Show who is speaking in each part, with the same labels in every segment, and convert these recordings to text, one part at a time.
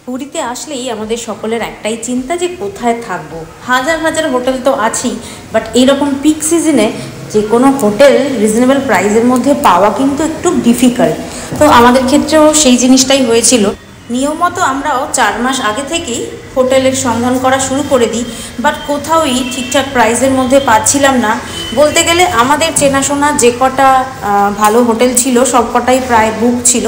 Speaker 1: পুরীতে আসলেই আমাদের সকলের একটাই চিন্তা যে কোথায় থাকবো। হাজার হাজার হোটেল তো আছেই, বাট এইরকম পিক সিজনে যে কোনো হোটেল রিজনেবল প্রাইসের মধ্যে পাওয়া কিন্তু একটু ডিফিকাল্ট। তো আমাদের ক্ষেত্রেও সেই জিনিসটাই হয়েছিল। নিয়মমতো আমরাও 4 মাস আগে থেকেই হোটেলের সন্ধান করা শুরু করে দিই, বাট কোথাওই ঠিকঠাক প্রাইসের মধ্যে পাচ্ছিলাম না। বলতে গেলে আমাদের চেনাশোনা যে কটা ভালো হোটেল ছিল সব কটাই প্রায় বুক ছিল।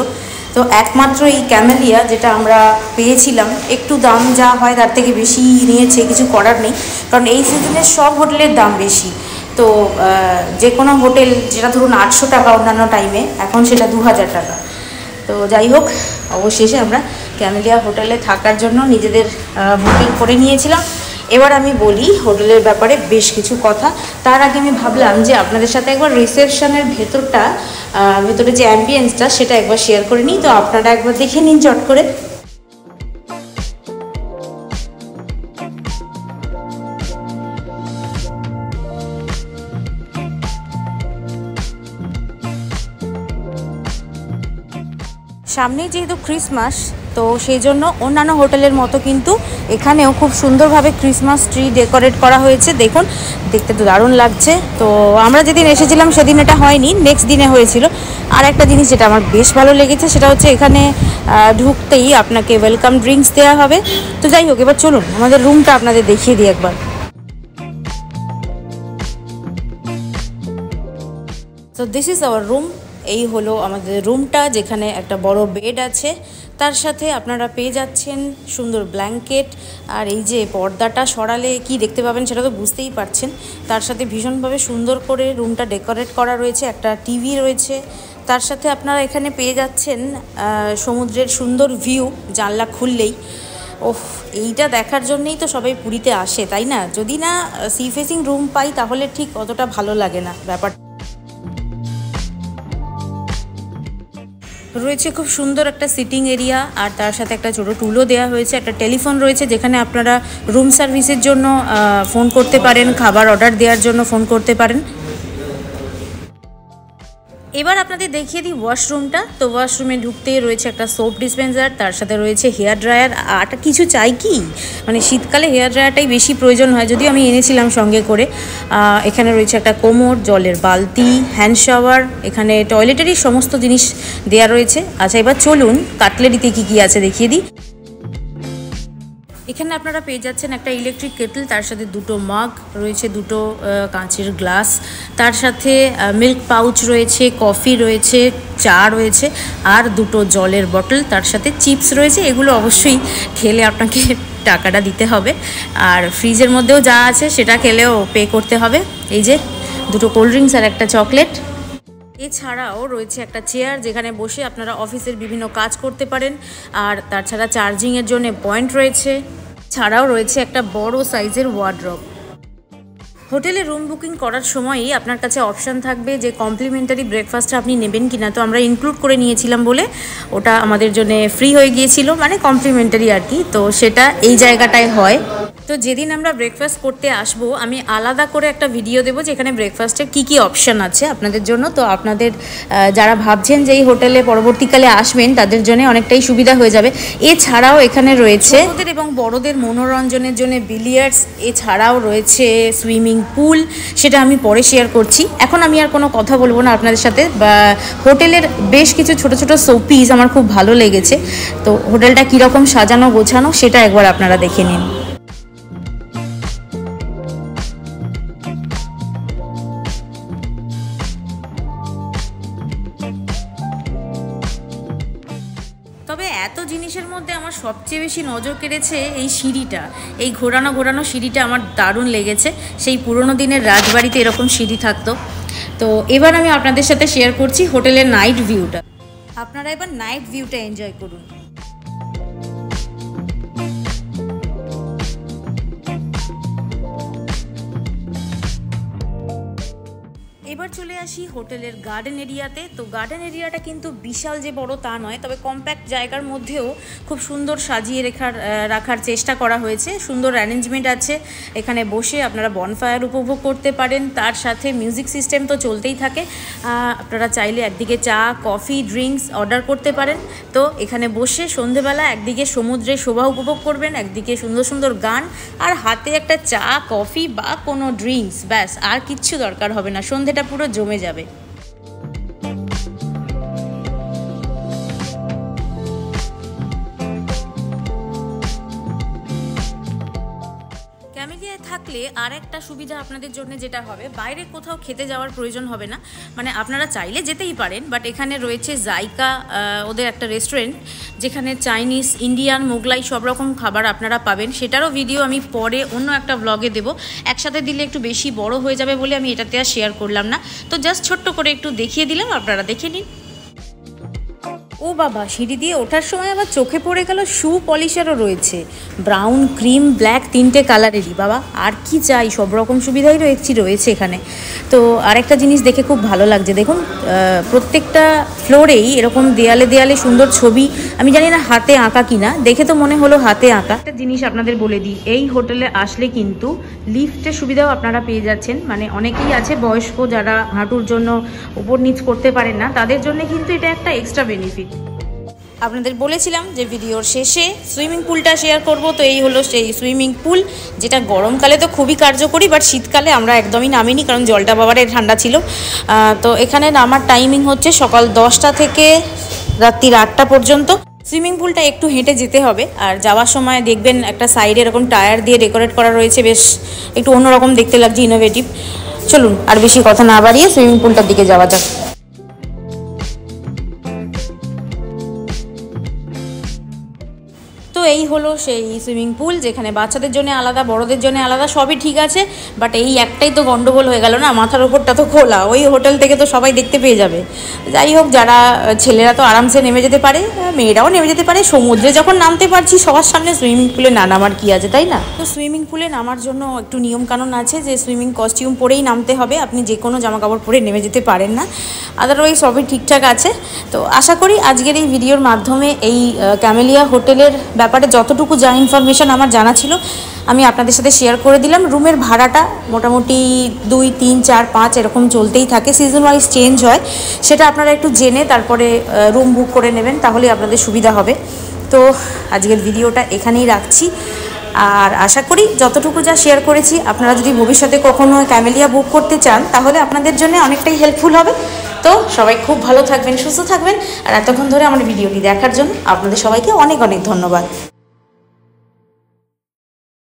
Speaker 1: তো একমাত্র এই ক্যামেলিয়া যেটা আমরা পেয়েছিলাম, একটু দাম যা হয় তার থেকে বেশি নিয়েছে, কিছু করার নেই, কারণ এই সিজনে সব হোটেলের দাম বেশি। তো যে কোনো হোটেল যেটা ধরুন 800 টাকা অন্যান্য টাইমে, এখন সেটা 2000 টাকা। তো যাই হোক, অবশেষে আমরা ক্যামেলিয়া হোটেলে থাকার জন্য নিজেদের বুকিং করে নিয়েছিলাম। এবার আমি বলি হোটেলের ব্যাপারে বেশ কিছু কথা। তার আগে আমি ভাবলাম যে আপনাদের সাথে একবার রিসেপশনের ভেতরে যে অ্যাম্বিয়েন্সটা সেটা একবার শেয়ার করে নিই। তো আপনারা একবার দেখে নিন চট করে। সামনেই যেহেতু ক্রিসমাস, তো সেই জন্য অন্যান্য হোটেলের মতো কিন্তু এখানেও খুব সুন্দরভাবে ক্রিসমাস ট্রি ডেকোরেট করা হয়েছে। দেখুন, দেখতে তো দারুণ লাগছে। তো আমরা যেদিন এসেছিলাম সেদিন এটা হয়নি, নেক্সট দিনে হয়েছিল। আর একটা জিনিস যেটা আমার বেশ ভালো লেগেছে সেটা হচ্ছে এখানে ঢুকতেই আপনাকে ওয়েলকাম ড্রিঙ্কস দেওয়া হবে। তো যাই হোক, এবার চলুন আমাদের রুমটা আপনাদের দেখিয়ে দিই একবার। তো দিস ইজ আওয়ার রুম। এই হলো আমাদের রুমটা, যেখানে একটা বড় বেড আছে, তার সাথে আপনারা পেয়ে যাচ্ছেন সুন্দর ব্ল্যাঙ্কেট। আর এই যে পর্দাটা সরালে কি দেখতে পাবেন সেটা তো বুঝতেই পারছেন। তার সাথে ভীষণভাবে সুন্দর করে রুমটা ডেকোরেট করা রয়েছে, একটা টিভি রয়েছে। তার সাথে আপনারা এখানে পেয়ে যাচ্ছেন সমুদ্রের সুন্দর ভিউ জানলা খুললেই। ওহ, এইটা দেখার জন্যই তো সবাই পুরীতে আসে, তাই না? যদি না সি ফেসিং রুম পাই তাহলে ঠিক অতটা ভালো লাগে না ব্যাপারটা। রয়েছে খুব সুন্দর একটা সিটিং এরিয়া, আর তার সাথে একটা ছোটো টুলও দেওয়া হয়েছে। একটা টেলিফোন রয়েছে যেখানে আপনারা রুম সার্ভিসের জন্য ফোন করতে পারেন, খাবার অর্ডার দেওয়ার জন্য ফোন করতে পারেন। এবার আপনাদের দেখিয়ে দিই ওয়াশরুমটা। তো ওয়াশরুমে ঢুকতেই রয়েছে একটা সোপ ডিসপেন্সার, তার সাথে রয়েছে হেয়ার ড্রায়ার। আর কিছু চাই কি, মানে শীতকালে হেয়ার ড্রায়ারটাই বেশি প্রয়োজন হয়, যদিও আমি এনেছিলাম সঙ্গে করে। এখানে রয়েছে একটা কোমোড, জলের বালতি, হ্যান্ড শাওয়ার, এখানে টয়লেটেরই সমস্ত জিনিস দেওয়া রয়েছে। আচ্ছা, এবার চলুন কাটলেরিতে কী কী আছে দেখিয়ে দিই। এখানে আপনারা পেয়ে যাচ্ছেন একটা ইলেকট্রিক কেটল, তার সাথে দুটো মাগ রয়েছে, দুটো কাঁচের গ্লাস, তার সাথে মিল্ক পাউচ রয়েছে, কফি রয়েছে, চা রয়েছে, আর দুটো জলের বটল, তার সাথে চিপস রয়েছে। এগুলো অবশ্যই খেলে আপনাকে টাকাটা দিতে হবে। আর ফ্রিজের মধ্যেও যা আছে সেটা খেলেও পে করতে হবে। এই যে দুটো কোল্ড ড্রিঙ্কস আর একটা চকলেট। এছাড়াও রয়েছে একটা চেয়ার, যেখানে বসে আপনারা অফিসের বিভিন্ন কাজ করতে পারেন। আর তাছাড়া চার্জিংয়ের জন্য পয়েন্ট রয়েছে। ছাড়াও রয়েছে একটা বড় সাইজের ওয়ার্ড্রব। হোটেলে রুম বুকিং করার সময়ই আপনার কাছে অপশান থাকবে যে কমপ্লিমেন্টারি ব্রেকফাস্টটা আপনি নেবেন কিনা। তো আমরা ইনক্লুড করে নিয়েছিলাম বলে ওটা আমাদের জন্য ফ্রি হয়ে গিয়েছিল, মানে কমপ্লিমেন্টারি আর কি। তো সেটা এই জায়গাটায় হয়। তো যেদিন আমরা ব্রেকফাস্ট করতে আসবো, আমি আলাদা করে একটা ভিডিও দেবো যেখানে ব্রেকফাস্টের কী কী অপশান আছে আপনাদের জন্য। তো আপনাদের যারা ভাবছেন যে এই হোটেলে পরবর্তীকালে আসবেন তাদের জন্য অনেকটাই সুবিধা হয়ে যাবে। এছাড়াও এখানে রয়েছে ছোটদের এবং বড়দের মনোরঞ্জনের জন্য বিলিয়ার্ডস, এছাড়াও রয়েছে সুইমিং পুল, সেটা আমি পরে শেয়ার করছি। এখন আমি আর কোনো কথা বলবো না আপনাদের সাথে। হোটেলের বেশ কিছু ছোট ছোট শোপিস আমার খুব ভালো লেগেছে। তো হোটেলটা কীরকম সাজানো গোছানো সেটা একবার আপনারা দেখে নিন। তবে এত জিনিসের মধ্যে আমার সবচেয়ে বেশি নজর কেড়েছে এই সিঁড়িটা। এই ঘোরানো ঘোরানো সিঁড়িটা আমার দারুণ লেগেছে। সেই পুরোনো দিনের রাজবাড়িতে এরকম সিঁড়ি থাকতো। তো এবার আমি আপনাদের সাথে শেয়ার করছি হোটেলের নাইট ভিউটা। আপনারা এবার নাইট ভিউটা এনজয় করুন। এবার চলে আসি হোটেলের গার্ডেন এরিয়াতে। তো গার্ডেন এরিয়াটা কিন্তু বিশাল যে বড় তা নয়, তবে কম্প্যাক্ট জায়গার মধ্যেও খুব সুন্দর সাজিয়ে রাখার চেষ্টা করা হয়েছে। সুন্দর অ্যারেঞ্জমেন্ট আছে, এখানে বসে আপনারা বনফায়ার উপভোগ করতে পারেন, তার সাথে মিউজিক সিস্টেম তো চলতেই থাকে। আপনারা চাইলে একদিকে চা, কফি, ড্রিঙ্কস অর্ডার করতে পারেন। তো এখানে বসে সন্ধেবেলা একদিকে সমুদ্রের শোভা উপভোগ করবেন, একদিকে সুন্দর সুন্দর গান, আর হাতে একটা চা, কফি বা কোনো ড্রিঙ্কস, ব্যাস আর কিচ্ছু দরকার হবে না, সন্ধেটা পুরো জমে যাবে। ক্যামেলিয়ায় থাকলে আর একটা সুবিধা আপনাদের জন্য যেটা হবে, বাইরে কোথাও খেতে যাওয়ার প্রয়োজন হবে না। মানে আপনারা চাইলে যেতেই পারেন, বাট এখানে রয়েছে জাইকা, ওদের একটা রেস্টুরেন্ট, যেখানে চাইনিজ, ইন্ডিয়ান, মোগলাই সব রকম খাবার আপনারা পাবেন। সেটারও ভিডিও আমি পরে অন্য একটা ব্লগে দেবো, একসাথে দিলে একটু বেশি বড় হয়ে যাবে বলে আমি এটাতে আর শেয়ার করলাম না। তো জাস্ট ছোট্ট করে একটু দেখিয়ে দিলাম, আপনারা দেখে নিন। ও বাবা, সিঁড়ি দিয়ে ওঠার সময় আবার চোখে পড়ে গেল শু পলিশারও রয়েছে, ব্রাউন, ক্রিম, ব্ল্যাক, তিনটে কালারেরই। বাবা, আর কি চাই, সব রকম সুবিধাই রয়েছে এখানে। তো আরেকটা জিনিস দেখে খুব ভালো লাগছে, দেখুন প্রত্যেকটা ফ্লোরেই এরকম দেয়ালে দেয়ালে সুন্দর ছবি। আমি জানি না হাতে আঁকা কিনা, দেখে তো মনে হলো হাতে আঁকা। একটা জিনিস আপনাদের বলে দিই, এই হোটেলে আসলে কিন্তু লিফটের সুবিধাও আপনারা পেয়ে যাচ্ছেন। মানে অনেকেই আছে বয়স্ক যারা হাঁটুর জন্য উপর নিচ করতে পারেন না, তাদের জন্য কিন্তু এটা একটা এক্সট্রা বেনিফিট। আপনাদের বলেছিলাম যে ভিডিওর শেষে সুইমিং পুলটা শেয়ার করব। তো এই হলো সেই সুইমিং পুল, যেটা গরমকালে তো খুবই কার্যকরী, বাট শীতকালে আমরা একদমই নামিনি, কারণ জলটা বাবারে ঠান্ডা ছিল। তো এখানে নামার টাইমিং হচ্ছে সকাল 10টা থেকে রাত্রি 8টা পর্যন্ত। সুইমিং পুলটা একটু হেঁটে যেতে হবে, আর যাওয়ার সময় দেখবেন একটা সাইডে এরকম টায়ার দিয়ে ডেকোরেট করা রয়েছে, বেশ একটু অন্যরকম দেখতে লাগছে, ইনোভেটিভ। চলুন আর বেশি কথা না বাড়িয়ে সুইমিং পুলটার দিকে যাওয়া যাক। তো এই হলো সেই সুইমিং পুল, যেখানে বাচ্চাদের জন্য আলাদা, বড়দের জন্য আলাদা, সবই ঠিক আছে। বাট এই একটাই তো গন্ডগোল হয়ে গেল না, মাথার ওপরটা তো খোলা, ওই হোটেল থেকে তো সবাই দেখতে পেয়ে যাবে। যাই হোক, যারা ছেলেরা তো আরামসে নেমে যেতে পারে, মেয়েরাও নেমে যেতে পারে। সমুদ্রে যখন নামতে পারছি সবার সামনে, সুইমিং পুলে না নামার কি আছে, তাই না? তো সুইমিং পুলে নামার জন্য একটু নিয়মকানুন আছে, যে সুইমিং কস্টিউম পরেই নামতে হবে, আপনি যে কোনো জামা কাপড় পরে নেমে যেতে পারেন না। আদারওয়াইজ সবই ঠিকঠাক আছে। তো আশা করি আজকের এই ভিডিওর মাধ্যমে এই ক্যামেলিয়া হোটেলের ব্যাপারে যতটুকু যা ইনফরমেশন আমার জানা ছিল আমি আপনাদের সাথে শেয়ার করে দিলাম। রুমের ভাড়াটা মোটামুটি 2, 3, 4, 5 এরকম চলতেই থাকে, সিজন ওয়াইজ চেঞ্জ হয়। সেটা আপনারা একটু জেনে তারপরে রুম বুক করে নেবেন, তাহলে আপনাদের সুবিধা হবে। তো আজকের ভিডিওটা এখানেই রাখছি, আর আশা করি যতটুকু যা শেয়ার করেছি, আপনারা যদি ভবিষ্যতে কখনো ক্যামেলিয়া বুক করতে চান তাহলে আপনাদের জন্য অনেকটাই হেল্পফুল হবে। তো সবাই খুব ভালো থাকবেন, সুস্থ থাকবেন, আর এতক্ষণ ধরে আমার ভিডিওটি দেখার জন্য আপনাদের সবাইকে অনেক অনেক ধন্যবাদ।